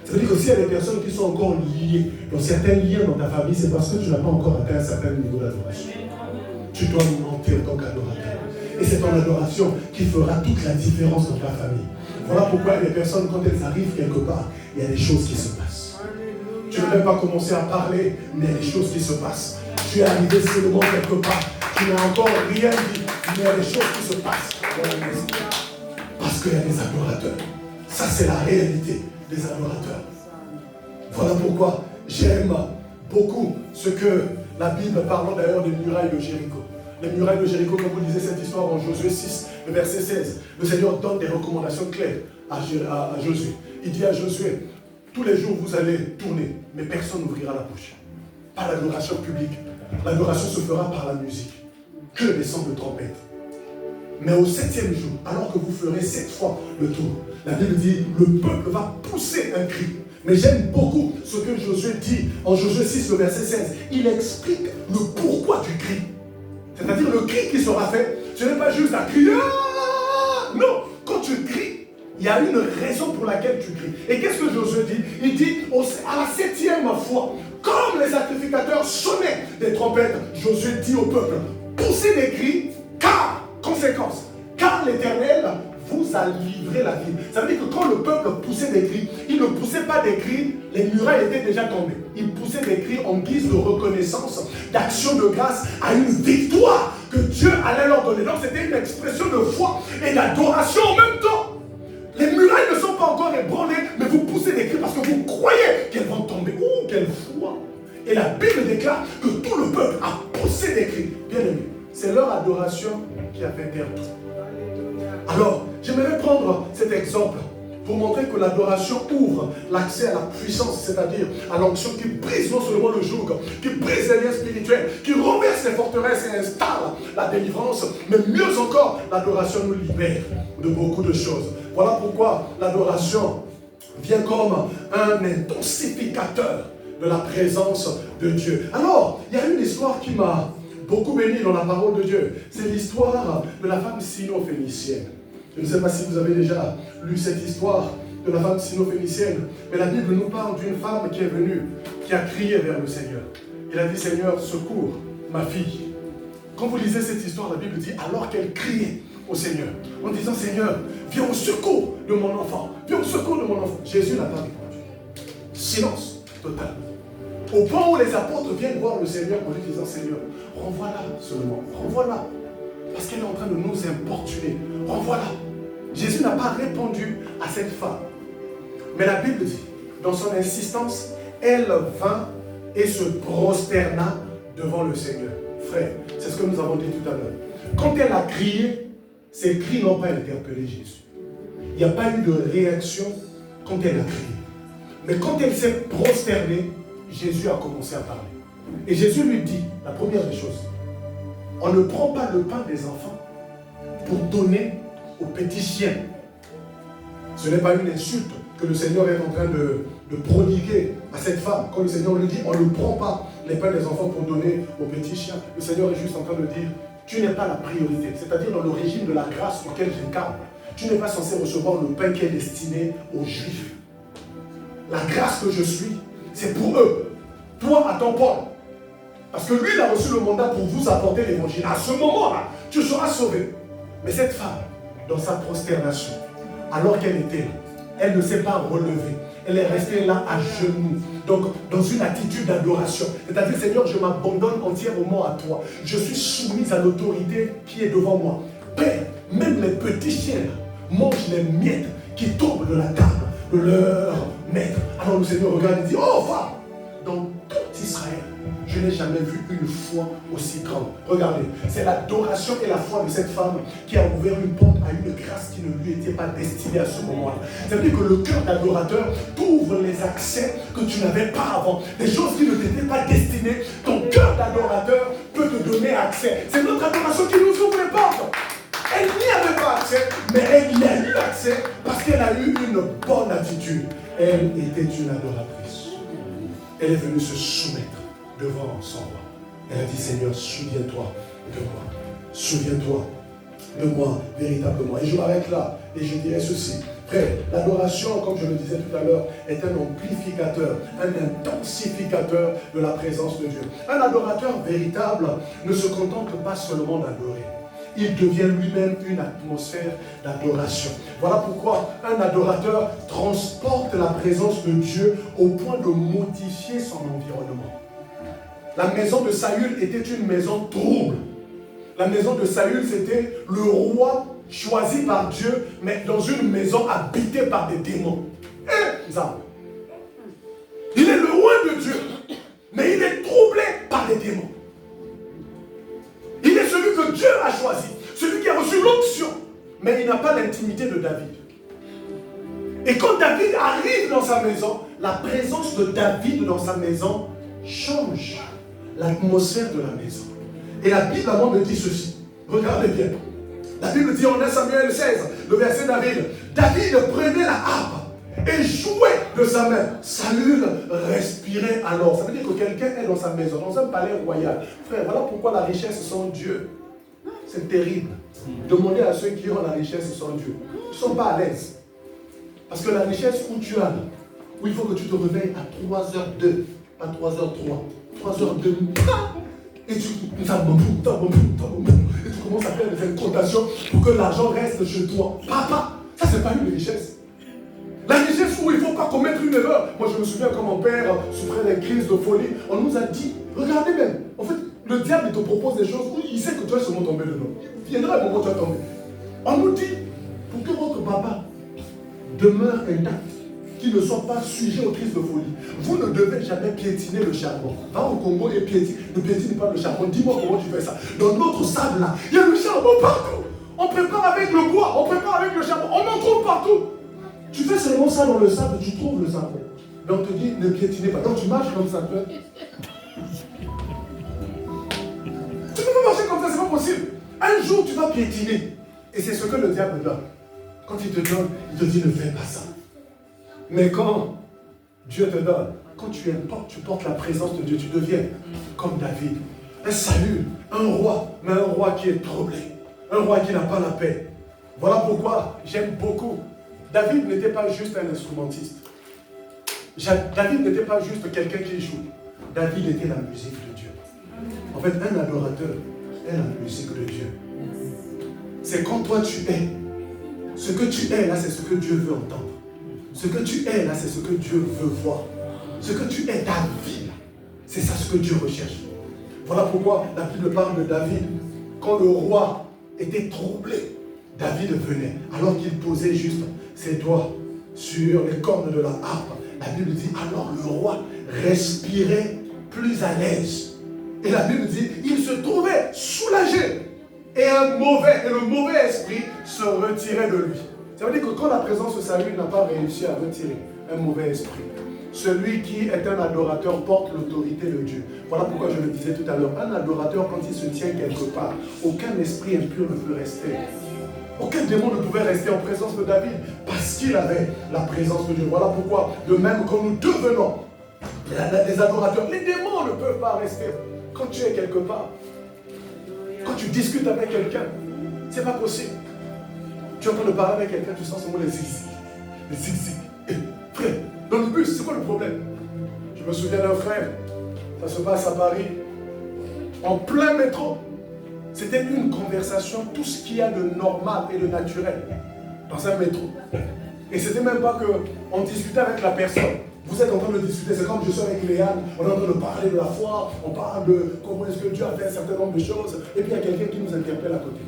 Ça veut dire que s'il y a des personnes qui sont encore liées dans certains liens dans ta famille, c'est parce que tu n'as pas encore atteint un certain niveau d'adoration. Tu dois monter en tant qu'adorateur. Et c'est ton adoration qui fera toute la différence dans ta famille. Voilà pourquoi les personnes, quand elles arrivent quelque part, il y a des choses qui se passent. Tu ne peux pas commencer à parler, mais il y a des choses qui se passent. Tu es arrivé seulement quelque part, tu n'as encore rien dit, mais il y a des choses qui se passent dans la maison. Parce qu'il y a des adorateurs. Ça, c'est la réalité des adorateurs. Voilà pourquoi j'aime beaucoup ce que la Bible, parlant d'ailleurs des murailles de Jéricho. Les murailles de Jéricho, comme vous lisez cette histoire en Josué 6, le verset 16, le Seigneur donne des recommandations claires à Josué. Il dit à Josué, tous les jours vous allez tourner, mais personne n'ouvrira la bouche. Pas l'adoration publique. L'adoration se fera par la musique. Que des sons de trompette. Mais au 7e jour, alors que vous ferez 7 fois le tour, la Bible dit, le peuple va pousser un cri. Mais j'aime beaucoup ce que Josué dit en Josué 6, le verset 16. Il explique le pourquoi du cri. C'est-à-dire le cri qui sera fait, ce n'est pas juste un cri. Ah non, quand tu cries, il y a une raison pour laquelle tu cries. Et qu'est-ce que Josué dit? Il dit à la 7e fois, comme les sacrificateurs sonnaient des trompettes, Josué dit au peuple, poussez des cris, car, conséquence, car l'Éternel vous a livré la ville. Ça veut dire que quand le peuple poussait des cris, il ne poussait pas des cris, les murailles étaient déjà tombées. Il poussait des cris en guise de reconnaissance, d'action de grâce à une victoire que Dieu allait leur donner. Donc c'était une expression de foi et d'adoration en même temps. Les murailles ne sont pas encore ébranlées, mais vous poussez des cris parce que vous croyez qu'elles vont tomber. Oh, quelle foi! Et la Bible déclare que tout le peuple a poussé des cris. Bien aimé, c'est leur adoration qui a fait taire tout. Alors, j'aimerais prendre cet exemple pour montrer que l'adoration ouvre l'accès à la puissance, c'est-à-dire à l'onction qui brise non seulement le joug, qui brise les liens spirituels, qui renverse les forteresses et installe la délivrance, mais mieux encore, l'adoration nous libère de beaucoup de choses. Voilà pourquoi l'adoration vient comme un intensificateur de la présence de Dieu. Alors, il y a une histoire qui m'a beaucoup béni dans la parole de Dieu. C'est l'histoire de la femme sino-phénicienne. Je ne sais pas si vous avez déjà lu cette histoire de la femme sino-phénicienne, mais la Bible nous parle d'une femme qui est venue, qui a crié vers le Seigneur. Il a dit, Seigneur, secours ma fille. Quand vous lisez cette histoire, la Bible dit, alors qu'elle criait au Seigneur, en disant, Seigneur, viens au secours de mon enfant, viens au secours de mon enfant. Jésus n'a pas répondu. Silence total. Au point où les apôtres viennent voir le Seigneur en lui disant, Seigneur, renvoie-la seulement, renvoie-la. Parce qu'elle est en train de nous importuner. Renvoie-la. Jésus n'a pas répondu à cette femme. Mais la Bible dit, dans son insistance, elle vint et se prosterna devant le Seigneur. Frère, c'est ce que nous avons dit tout à l'heure. Quand elle a crié, ses cris n'ont pas interpellé Jésus. Il n'y a pas eu de réaction quand elle a crié. Mais quand elle s'est prosternée, Jésus a commencé à parler. Et Jésus lui dit, la première des choses, on ne prend pas le pain des enfants pour donner aux petits chiens. Ce n'est pas une insulte que le Seigneur est en train de prodiguer à cette femme. Quand le Seigneur lui dit, on ne prend pas les pains des enfants pour donner aux petits chiens, le Seigneur est juste en train de dire, tu n'es pas la priorité. C'est-à-dire dans le régime de la grâce auquel j'incarne, tu n'es pas censé recevoir le pain qui est destiné aux Juifs. La grâce que je suis, c'est pour eux. Toi, attends Paul. Parce que lui, il a reçu le mandat pour vous apporter l'évangile. À ce moment-là, tu seras sauvé. Mais cette femme, dans sa prosternation, alors qu'elle était là, elle ne s'est pas relevée. Elle est restée là à genoux. Donc, dans une attitude d'adoration. C'est-à-dire, Seigneur, je m'abandonne entièrement à toi. Je suis soumise à l'autorité qui est devant moi. Père, même les petits chiens mangent les miettes qui tombent de la table de leur maître. Alors le Seigneur regarde et dit, oh femme, dans tout Israël, je n'ai jamais vu une foi aussi grande. Regardez, c'est l'adoration et la foi de cette femme qui a ouvert une porte à une grâce qui ne lui était pas destinée à ce moment-là. C'est-à-dire que le cœur d'adorateur t'ouvre les accès que tu n'avais pas avant. Des choses qui ne t'étaient pas destinées, ton cœur d'adorateur peut te donner accès. C'est notre adoration qui nous ouvre les portes. Elle n'y avait pas accès, mais elle y a eu accès parce qu'elle a eu une bonne attitude. Elle était une adoratrice. Elle est venue se soumettre devant son roi. Elle a dit, Seigneur, souviens-toi de moi. Souviens-toi de moi véritablement. Et je m'arrête là et je dirais ceci. Frère, l'adoration, comme je le disais tout à l'heure, est un amplificateur, un intensificateur de la présence de Dieu. Un adorateur véritable ne se contente pas seulement d'adorer. Il devient lui-même une atmosphère d'adoration. Voilà pourquoi un adorateur transporte la présence de Dieu au point de modifier son environnement. La maison de Saül était une maison trouble. La maison de Saül, c'était le roi choisi par Dieu, mais dans une maison habitée par des démons. Il est le roi de Dieu, mais il est troublé par les démons. Il est celui que Dieu a choisi, celui qui a reçu l'onction, mais il n'a pas l'intimité de David. Et quand David arrive dans sa maison, la présence de David dans sa maison change l'atmosphère de la maison. Et la Bible avant me dit ceci. Regardez bien. La Bible dit en 1 Samuel 16, le verset David. David prenait la harpe et jouait de sa main. Saül respirait alors. Ça veut dire que quelqu'un est dans sa maison, dans un palais royal. Frère, voilà pourquoi la richesse sans Dieu, c'est terrible. Demandez à ceux qui ont la richesse sans Dieu. Ils ne sont pas à l'aise. Parce que la richesse où tu as, où il faut que tu te réveilles à 3h02, pas 3h03, 3h02, et tu commences à faire des incantations pour que l'argent reste chez toi. Papa, ça c'est pas une richesse. La richesse où il ne faut pas commettre une erreur. Moi je me souviens quand mon père souffrait des crises de folie, on nous a dit, regardez même, en fait, le diable te propose des choses où il sait que tu vas sûrement tomber dedans. Il viendra un moment où tu vas tomber. On nous dit, pour que votre papa demeure intact, qu'il ne soit pas sujet aux crises de folie. Vous ne devez jamais piétiner le charbon. Va au Congo et ne piétine pas le charbon. Dis-moi comment tu fais ça. Dans notre sable là, il y a le charbon partout. On prépare avec le bois, on prépare avec le charbon, on en trouve partout. Tu fais seulement ça dans le sable, tu trouves le sable. Mais on te dit ne piétinez pas. Donc tu marches comme ça. Tu ne peux pas marcher comme ça, c'est pas possible. Un jour tu vas piétiner. Et c'est ce que le diable donne. Quand il te donne, il te dit ne fais pas ça. Mais quand Dieu te donne, quand tu portes la présence de Dieu, tu deviens comme David. Un Saül, un roi, mais un roi qui est troublé. Un roi qui n'a pas la paix. Voilà pourquoi j'aime beaucoup. David n'était pas juste un instrumentiste. David n'était pas juste quelqu'un qui joue. David était la musique de Dieu. En fait, un adorateur est la musique de Dieu. C'est quand toi tu es. Ce que tu es là, c'est ce que Dieu veut entendre. Ce que tu es là, c'est ce que Dieu veut voir. Ce que tu es, ta vie, c'est ça ce que Dieu recherche. Voilà pourquoi la Bible parle de David. Quand le roi était troublé, David venait, alors qu'il posait juste ses doigts sur les cornes de la harpe. La Bible dit, alors le roi respirait plus à l'aise. Et la Bible dit, il se trouvait soulagé. Et le mauvais esprit se retirait de lui. Ça veut dire que quand la présence de Saül n'a pas réussi à retirer un mauvais esprit, celui qui est un adorateur porte l'autorité de Dieu. Voilà pourquoi je le disais tout à l'heure. Un adorateur, quand il se tient quelque part, aucun esprit impur ne peut rester. Aucun démon ne pouvait rester en présence de David parce qu'il avait la présence de Dieu. Voilà pourquoi, de même quand nous devenons des adorateurs, les démons ne peuvent pas rester. Quand tu es quelque part, quand tu discutes avec quelqu'un, c'est pas possible. Tu es en train de parler avec quelqu'un, tu sens seulement les zigzags. Les zigzags. Frère, dans le bus, c'est quoi le problème? Je me souviens d'un frère, ça se passe à Paris, en plein métro. C'était une conversation, tout ce qu'il y a de normal et de naturel dans un métro. Et c'était même pas qu'on discutait avec la personne. Vous êtes en train de discuter, c'est comme je suis avec Léane, on est en train de parler de la foi, on parle de comment est-ce que Dieu a fait un certain nombre de choses, et puis il y a quelqu'un qui nous interpelle à côté.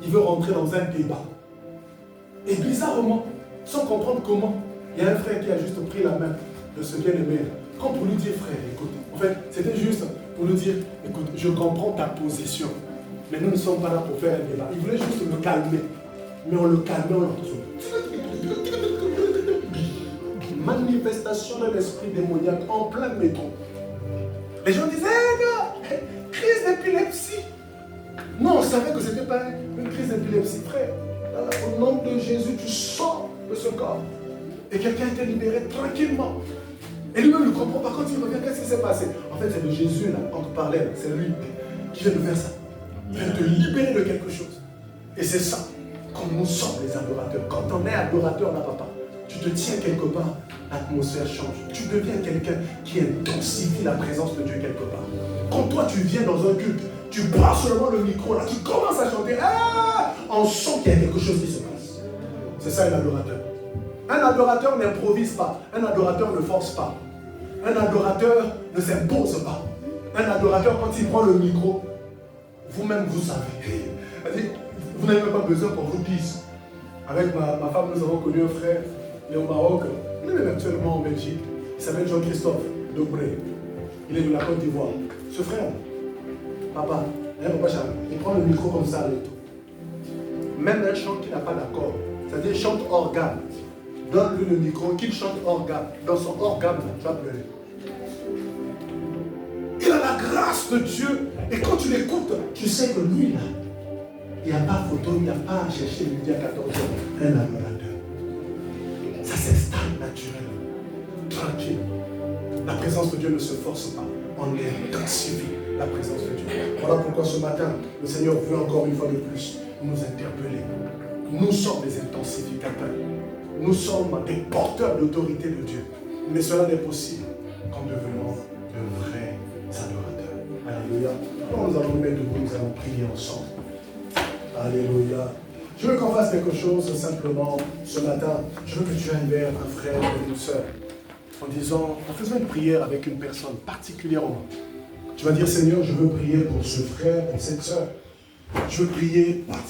Il veut rentrer dans un débat. Et bizarrement, sans comprendre comment, il y a un frère qui a juste pris la main de ce bien-aimé, comme pour lui dire, frère, écoute, en fait, c'était juste pour lui dire, écoute, je comprends ta position, mais nous ne sommes pas là pour faire un débat. Il voulait juste me calmer, mais on le calmait, on l'entend. Manifestation de l'esprit démoniaque en plein métro. Les gens disaient, crise d'épilepsie. Non, on savait que ce n'était pas une crise d'épilepsie, frère. Au nom de Jésus, tu sors de ce corps. Et quelqu'un était libéré tranquillement. Et lui-même ne comprend pas. Quand il revient, qu'est-ce qui s'est passé? En fait, c'est de Jésus, là, quand on parlait, c'est lui qui vient de faire ça. Il vient te libérer de quelque chose. Et c'est ça, comme nous sommes les adorateurs. Quand on est adorateur, là, papa, tu te tiens quelque part, l'atmosphère change. Tu deviens quelqu'un qui intensifie la présence de Dieu quelque part. Quand toi, tu viens dans un culte, tu prends seulement le micro, là, tu commences à chanter, on sent qu'il y a quelque chose qui se passe. C'est ça un adorateur. Un adorateur n'improvise pas. Un adorateur ne force pas. Un adorateur ne s'impose pas. Un adorateur, quand il prend le micro, vous-même, vous savez. Vous n'avez même pas besoin qu'on vous dise. Avec ma femme, nous avons connu un frère, il est au Maroc, il est même actuellement en Belgique. Il s'appelle Jean-Christophe Dobré. Il est de la Côte d'Ivoire. Ce frère, papa, papa Charles, il prend le micro comme ça. Même un chant qui n'a pas d'accord, c'est-à-dire il chante hors gamme. Donne-lui le micro, qu'il chante hors gamme. Dans son hors gamme, tu vas pleurer. Il a la grâce de Dieu. Et quand tu l'écoutes, tu sais que lui, là, il n'y a pas photo, il n'y a pas à chercher midi à 14h. Un adorateur. Ça s'installe naturellement. Tranquille. La présence de Dieu ne se force pas. On intensifie la présence de Dieu. Voilà pourquoi ce matin, le Seigneur veut encore une fois de plus nous interpeller. Nous sommes des intensificateurs. Nous sommes des porteurs d'autorité de Dieu. Mais cela n'est possible qu'en devenant de vrais adorateurs. Alléluia. Quand nous allons nous mettre debout, nous allons prier ensemble. Alléluia. Je veux qu'on fasse quelque chose simplement ce matin. Je veux que tu ailles vers un frère ou une soeur en disant, en faisant une prière avec une personne particulièrement. Tu vas dire, Seigneur, je veux prier pour ce frère, pour cette soeur. Je veux prier particulièrement.